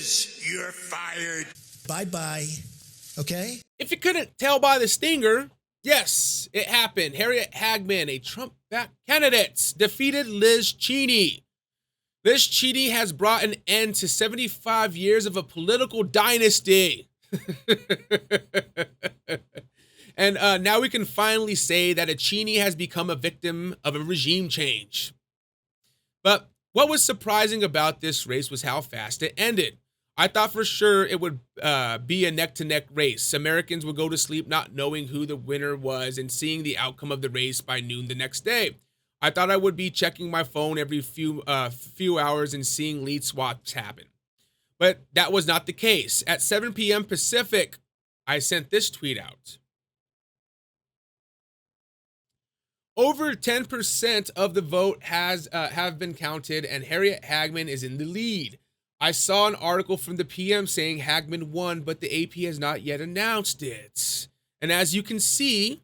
Liz, you're fired. Bye-bye. Okay? If you couldn't tell by the stinger, yes, it happened. Harriet Hagman, a Trump-backed candidate, defeated Liz Cheney. Liz Cheney has brought an end to 75 years of a political dynasty. And now we can finally say that a Cheney has become a victim of a regime change. But what was surprising about this race was how fast it ended. I thought for sure it would be a neck-to-neck race. Americans would go to sleep not knowing who the winner was and seeing the outcome of the race by noon the next day. I thought I would be checking my phone every few hours and seeing lead swaps happen. But that was not the case. At 7 p.m. Pacific, I sent this tweet out. Over 10% of the vote have been counted, and Harriet Hagman is in the lead. I saw an article from the PM saying Hagman won, but the AP has not yet announced it. And as you can see,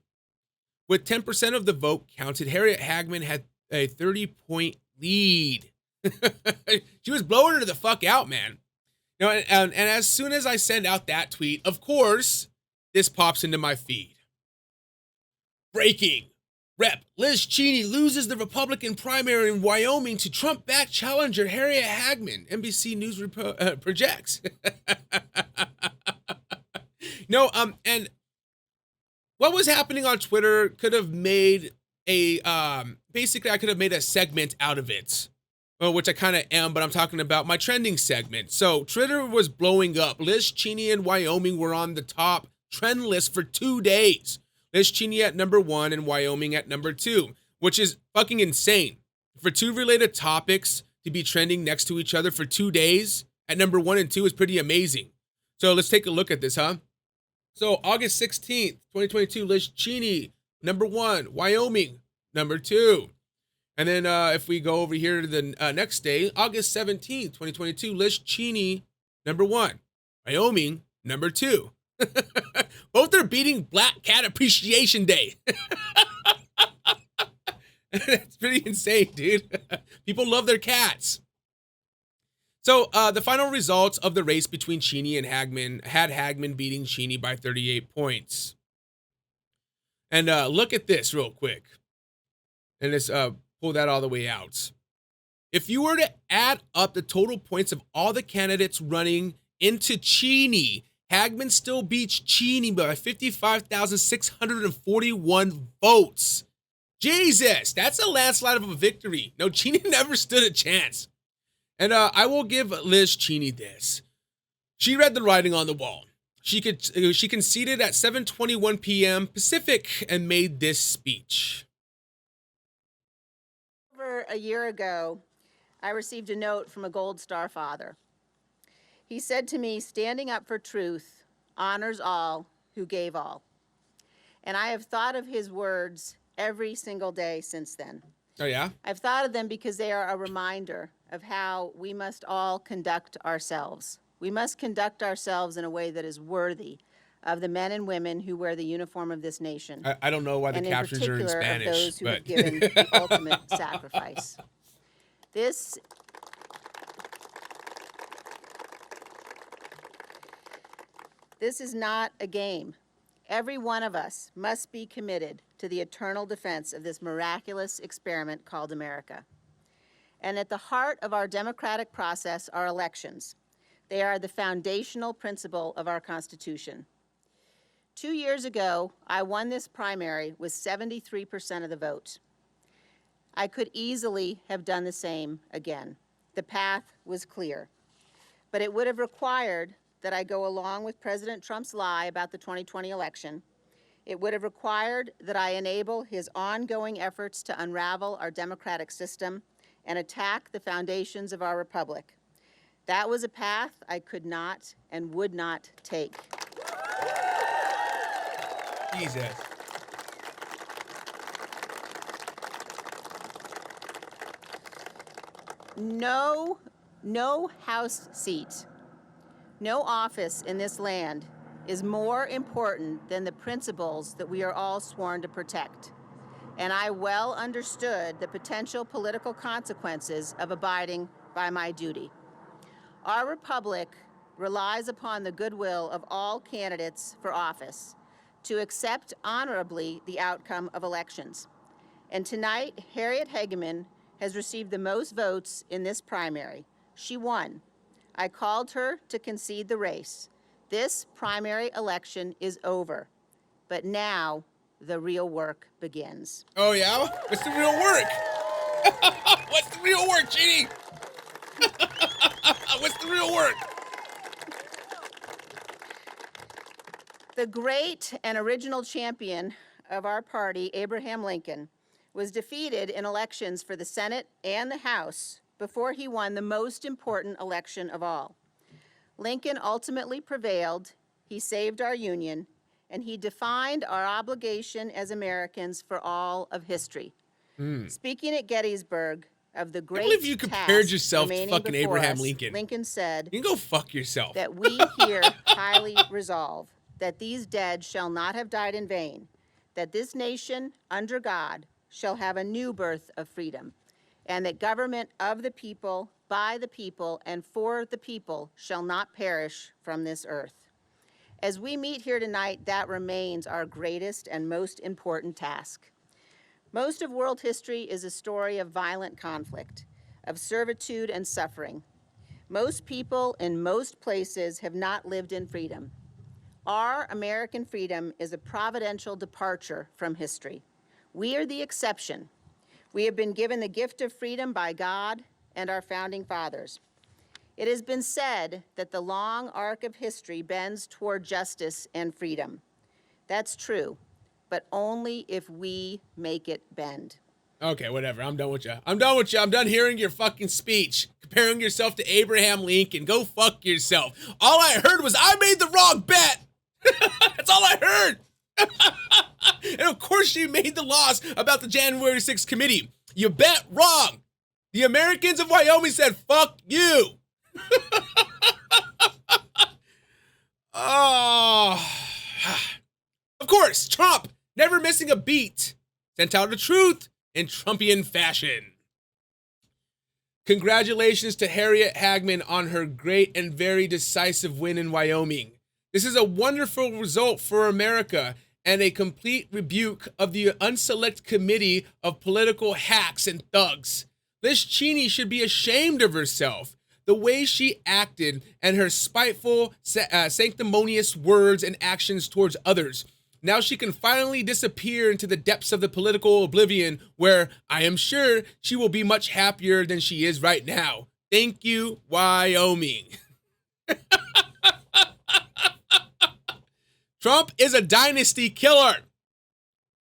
with 10% of the vote counted, Harriet Hagman had a 30-point lead. She was blowing her the fuck out, man. Now, and as soon as I send out that tweet, of course, this pops into my feed. Breaking. Rep. Liz Cheney loses the Republican primary in Wyoming to Trump-backed challenger Harriet Hagman. NBC News projects. No, and what was happening on Twitter could have made a, basically I could have made a segment out of it. Well, which I kind of am, but I'm talking about my trending segment. So Twitter was blowing up. Liz Cheney and Wyoming were on the top trend list for 2 days. Liz Cheney at number 1 and Wyoming at number 2, which is fucking insane. For two related topics to be trending next to each other for 2 days at number 1 and 2 is pretty amazing. So let's take a look at this, huh? So August 16th, 2022, Liz Cheney, number 1, Wyoming, number 2. And then if we go over here to the next day, August 17th, 2022, Liz Cheney, number 1, Wyoming, number 2. Both are beating Black Cat Appreciation Day. That's pretty insane, dude. People love their cats. So the final results of the race between Cheney and Hagman had Hagman beating Cheney by 38 points. And look at this real quick. And let's pull that all the way out. If you were to add up the total points of all the candidates running into Cheney, Hagman still beats Cheney by 55,641 votes. Jesus, that's a landslide of a victory. No, Cheney never stood a chance. And I will give Liz Cheney this. She read the writing on the wall. She conceded at 7:21 p.m. Pacific and made this speech. Over a year ago, I received a note from a Gold Star father. He said to me, standing up for truth honors all who gave all. And I have thought of his words every single day since then. Oh, yeah? I've thought of them because they are a reminder of how we must all conduct ourselves. We must conduct ourselves in a way that is worthy of the men and women who wear the uniform of this nation. I don't know why the captions are in Spanish. And in particular of those who have given the ultimate sacrifice. This is not a game. Every one of us must be committed to the eternal defense of this miraculous experiment called America. And at the heart of our democratic process are elections. They are the foundational principle of our Constitution. 2 years ago, I won this primary with 73% of the vote. I could easily have done the same again. The path was clear. But it would have required that I go along with President Trump's lie about the 2020 election. It would have required that I enable his ongoing efforts to unravel our democratic system and attack the foundations of our republic. That was a path I could not and would not take. Jesus. No House seat, no office in this land is more important than the principles that we are all sworn to protect. And I well understood the potential political consequences of abiding by my duty. Our republic relies upon the goodwill of all candidates for office to accept honorably the outcome of elections. And tonight, Harriet Hageman has received the most votes in this primary. She won. I called her to concede the race. This primary election is over, but now the real work begins. Oh, yeah? What's the real work? What's the real work, Cheney? What's the real work? The great and original champion of our party, Abraham Lincoln, was defeated in elections for the Senate and the House before he won the most important election of all. Lincoln ultimately prevailed, he saved our Union, and he defined our obligation as Americans for all of history. Speaking at Gettysburg of the great I believe you compared yourself to fucking Abraham Lincoln. Lincoln said, You can go fuck yourself. that we here highly resolve that these dead shall not have died in vain, that this nation, under God, shall have a new birth of freedom, and that government of the people, by the people, and for the people shall not perish from this earth. As we meet here tonight, that remains our greatest and most important task. Most of world history is a story of violent conflict, of servitude and suffering. Most people in most places have not lived in freedom. Our American freedom is a providential departure from history. We are the exception. We have been given the gift of freedom by God and our founding fathers. It has been said that the long arc of history bends toward justice and freedom. That's true, but only if we make it bend. Okay, whatever. I'm done with you. I'm done hearing your fucking speech. Comparing yourself to Abraham Lincoln. Go fuck yourself. All I heard was I made the wrong bet. That's all I heard. And of course you made the laws about the January 6th committee. You bet wrong. The Americans of Wyoming said, fuck you. Oh. Of course, Trump, never missing a beat, sent out the truth in Trumpian fashion. Congratulations to Harriet Hageman on her great and very decisive win in Wyoming. This is a wonderful result for America and a complete rebuke of the unselect committee of political hacks and thugs. Liz Cheney should be ashamed of herself. The way she acted and her spiteful, sanctimonious words and actions towards others. Now she can finally disappear into the depths of the political oblivion where I am sure she will be much happier than she is right now. Thank you, Wyoming. Trump is a dynasty killer.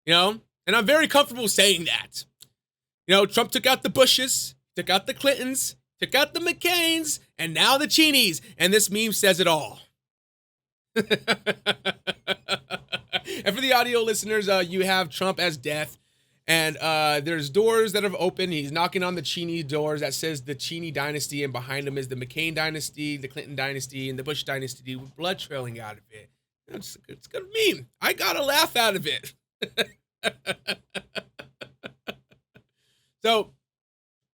You know, and I'm very comfortable saying that. You know, Trump took out the Bushes, took out the Clintons, took out the McCains, and now the Cheneys, and this meme says it all. And for the audio listeners, you have Trump as death, and there's doors that have opened. He's knocking on the Cheney doors that says the Cheney dynasty, and behind him is the McCain dynasty, the Clinton dynasty, and the Bush dynasty with blood trailing out of it. It's a good meme. I got a laugh out of it. So,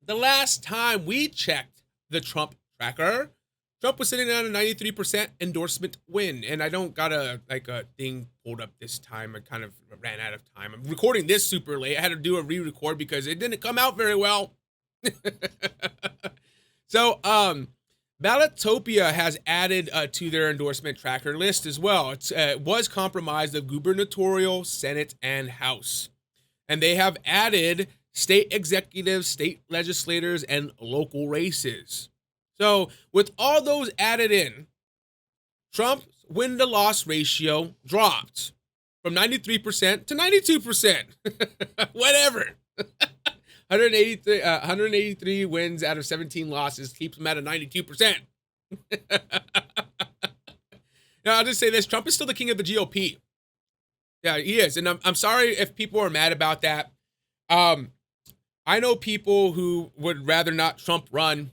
the last time we checked the Trump tracker, Trump was sitting on a 93% endorsement win. And I don't got a thing pulled up this time. I kind of ran out of time. I'm recording this super late. I had to do a re-record because it didn't come out very well. So, Ballotopia has added to their endorsement tracker list as well. It was comprised of gubernatorial, Senate, and House. And they have added state executives, state legislators, and local races. So with all those added in, Trump's win-to-loss ratio dropped from 93% to 92%. Whatever. 183 wins out of 17 losses keeps him at a 92%. Now, I'll just say this. Trump is still the king of the GOP. Yeah, he is. And I'm sorry if people are mad about that. I know people who would rather not Trump run,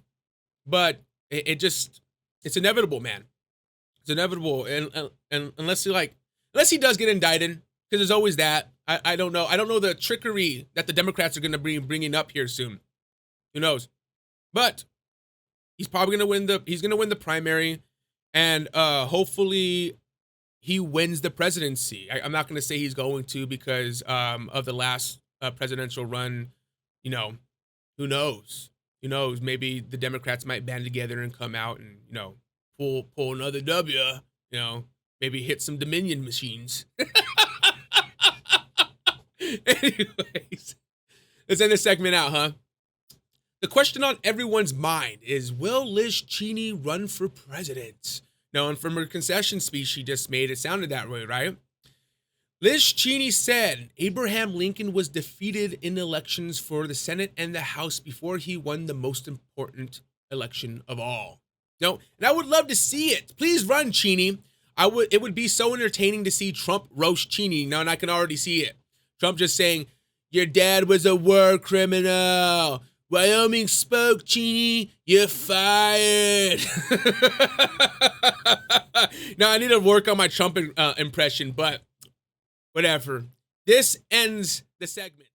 but it's inevitable, man. It's inevitable. And unless he does get indicted, because there's always that. I don't know. I don't know the trickery that the Democrats are going to be bringing up here soon. Who knows? But he's probably going to win the primary, And hopefully he wins the presidency. I'm not going to say he's going to because of the last presidential run. You know, who knows? Who knows? Maybe the Democrats might band together and come out and, you know, pull another W. You know, maybe hit some Dominion machines. Anyways, let's end this segment out, huh? The question on everyone's mind is, will Liz Cheney run for president? No, and from her concession speech she just made, it sounded that way, right? Liz Cheney said Abraham Lincoln was defeated in elections for the Senate and the House before he won the most important election of all. No, and I would love to see it. Please run, Cheney. It would be so entertaining to see Trump roast Cheney. No, and I can already see it. Trump just saying, your dad was a war criminal. Wyoming spoke, Cheney. You're fired. Now, I need to work on my Trump impression, but whatever. This ends the segment.